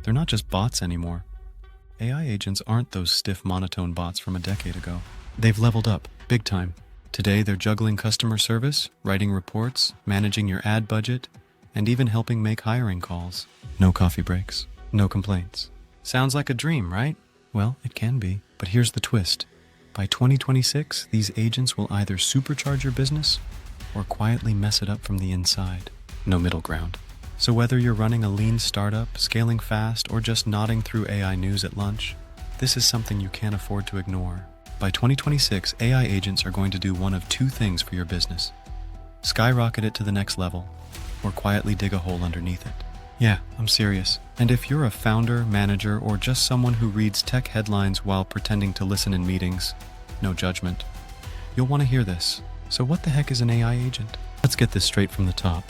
They're not just bots anymore. AI agents aren't those stiff monotone bots from a decade ago. They've leveled up, big time. Today they're juggling customer service, writing reports, managing your ad budget, and even helping make hiring calls. No coffee breaks, no complaints. Sounds like a dream, right? Well, it can be, but here's the twist. By 2026, these agents will either supercharge your business or quietly mess it up from the inside. No middle ground. So whether you're running a lean startup, scaling fast, or just nodding through AI news at lunch, this is something you can't afford to ignore. By 2026, AI agents are going to do one of two things for your business. Skyrocket it to the next level, or quietly dig a hole underneath it. Yeah, I'm serious. And if you're a founder, manager, or just someone who reads tech headlines while pretending to listen in meetings, no judgment, you'll want to hear this. So what the heck is an AI agent? Let's get this straight from the top.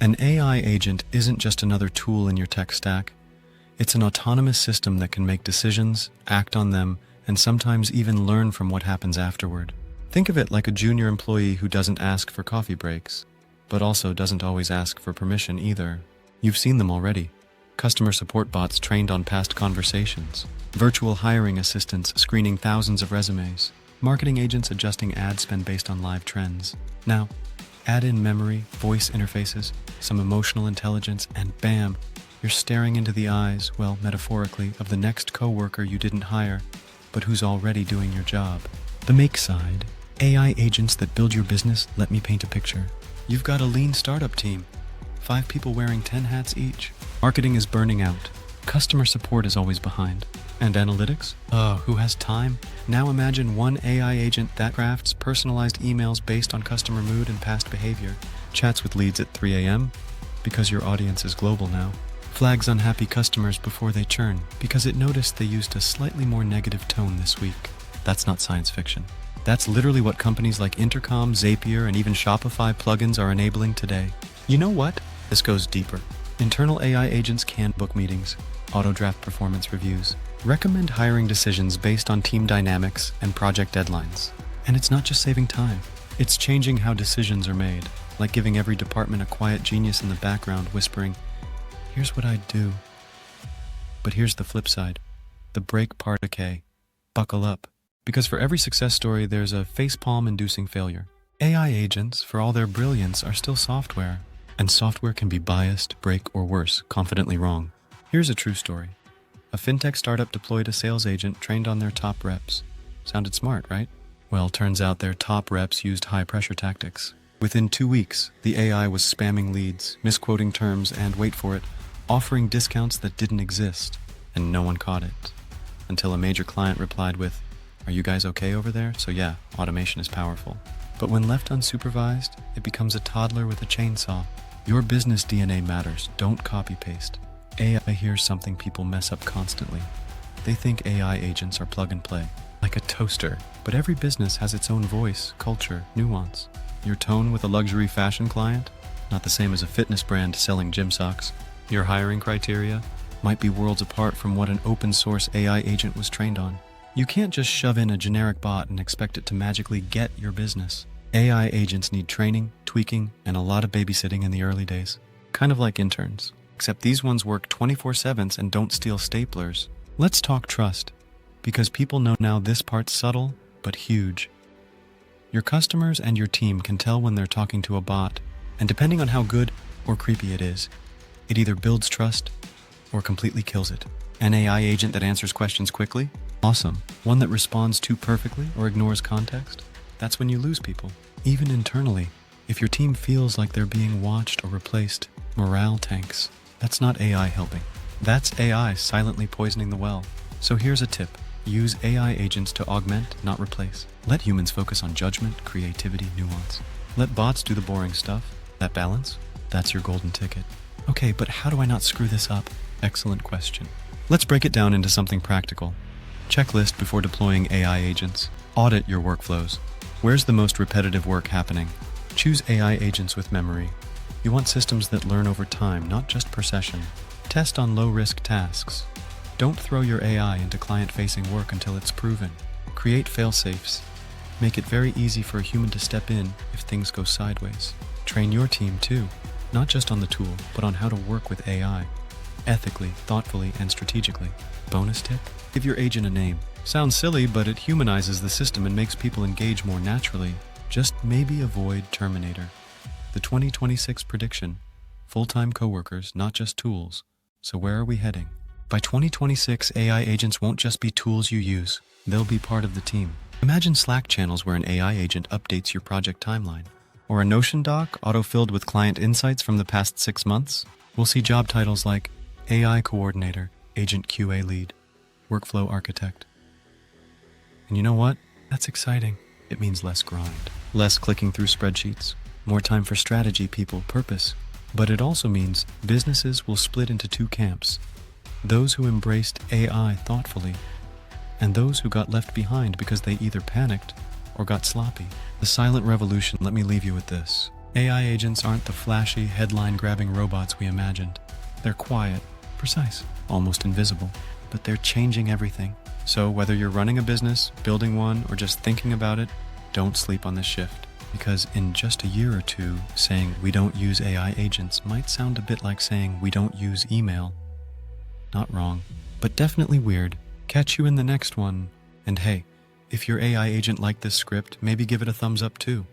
An AI agent isn't just another tool in your tech stack. It's an autonomous system that can make decisions, act on them, and sometimes even learn from what happens afterward. Think of it like a junior employee who doesn't ask for coffee breaks, but also doesn't always ask for permission either. You've seen them already. Customer support bots trained on past conversations, virtual hiring assistants screening thousands of resumes, marketing agents adjusting ad spend based on live trends. Now, add in memory, voice interfaces, some emotional intelligence, and bam, you're staring into the eyes, well, metaphorically, of the next coworker you didn't hire, but who's already doing your job. The make side, AI agents that build your business. Let me paint a picture. You've got a lean startup team, 5 people wearing 10 hats each. Marketing is burning out. Customer support is always behind. And analytics? Who has time? Now imagine one AI agent that crafts personalized emails based on customer mood and past behavior, chats with leads at 3 a.m. because your audience is global now, flags unhappy customers before they churn because it noticed they used a slightly more negative tone this week. That's not science fiction. That's literally what companies like Intercom, Zapier, and even Shopify plugins are enabling today. You know what? This goes deeper. Internal AI agents can book meetings, auto-draft performance reviews, recommend hiring decisions based on team dynamics and project deadlines. And it's not just saving time. It's changing how decisions are made, like giving every department a quiet genius in the background whispering, "Here's what I'd do." But here's the flip side. The break part, okay. Buckle up. Because for every success story, there's a facepalm-inducing failure. AI agents, for all their brilliance, are still software. And software can be biased, break, or worse, confidently wrong. Here's a true story. A fintech startup deployed a sales agent trained on their top reps. Sounded smart, right? Well, turns out their top reps used high-pressure tactics. Within 2 weeks, the AI was spamming leads, misquoting terms, and, wait for it, offering discounts that didn't exist, and no one caught it. Until a major client replied with, "Are you guys okay over there?" So yeah, automation is powerful. But when left unsupervised, it becomes a toddler with a chainsaw. Your business DNA matters. Don't copy-paste. AI hears something people mess up constantly. They think AI agents are plug and play, like a toaster. But every business has its own voice, culture, nuance. Your tone with a luxury fashion client? Not the same as a fitness brand selling gym socks. Your hiring criteria might be worlds apart from what an open-source AI agent was trained on. You can't just shove in a generic bot and expect it to magically get your business. AI agents need training, tweaking, and a lot of babysitting in the early days. Kind of like interns. Except these ones work 24/7 and don't steal staplers. Let's talk trust. Because people know now this part's subtle, but huge. Your customers and your team can tell when they're talking to a bot, and depending on how good or creepy it is, it either builds trust or completely kills it. An AI agent that answers questions quickly? Awesome. One that responds too perfectly or ignores context? That's when you lose people. Even internally, if your team feels like they're being watched or replaced, morale tanks. That's not AI helping. That's AI silently poisoning the well. So here's a tip. Use AI agents to augment, not replace. Let humans focus on judgment, creativity, nuance. Let bots do the boring stuff. That balance? That's your golden ticket. Okay, but how do I not screw this up? Excellent question. Let's break it down into something practical. Checklist before deploying AI agents. Audit your workflows. Where's the most repetitive work happening? Choose AI agents with memory. You want systems that learn over time, not just per session. Test on low-risk tasks. Don't throw your AI into client-facing work until it's proven. Create fail-safes. Make it very easy for a human to step in if things go sideways. Train your team too, not just on the tool, but on how to work with AI, ethically, thoughtfully, and strategically. Bonus tip? Give your agent a name. Sounds silly, but it humanizes the system and makes people engage more naturally. Just maybe avoid Terminator. The 2026 prediction: full-time coworkers, not just tools. So where are we heading? By 2026, AI agents won't just be tools you use. They'll be part of the team. Imagine Slack channels where an AI agent updates your project timeline. Or a Notion doc auto-filled with client insights from the past 6 months. We'll see job titles like AI coordinator, agent QA lead, workflow architect. And you know what? That's exciting. It means less grind, less clicking through spreadsheets, more time for strategy, people, purpose. But it also means businesses will split into two camps: those who embraced AI thoughtfully, and those who got left behind because they either panicked or got sloppy. The silent revolution, let me leave you with this. AI agents aren't the flashy, headline-grabbing robots we imagined. They're quiet, precise, almost invisible, but they're changing everything. So whether you're running a business, building one, or just thinking about it, don't sleep on this shift. Because in just a year or two, saying we don't use AI agents might sound a bit like saying we don't use email. Not wrong, but definitely weird. Catch you in the next one. And hey, if your AI agent liked this script, maybe give it a thumbs up too.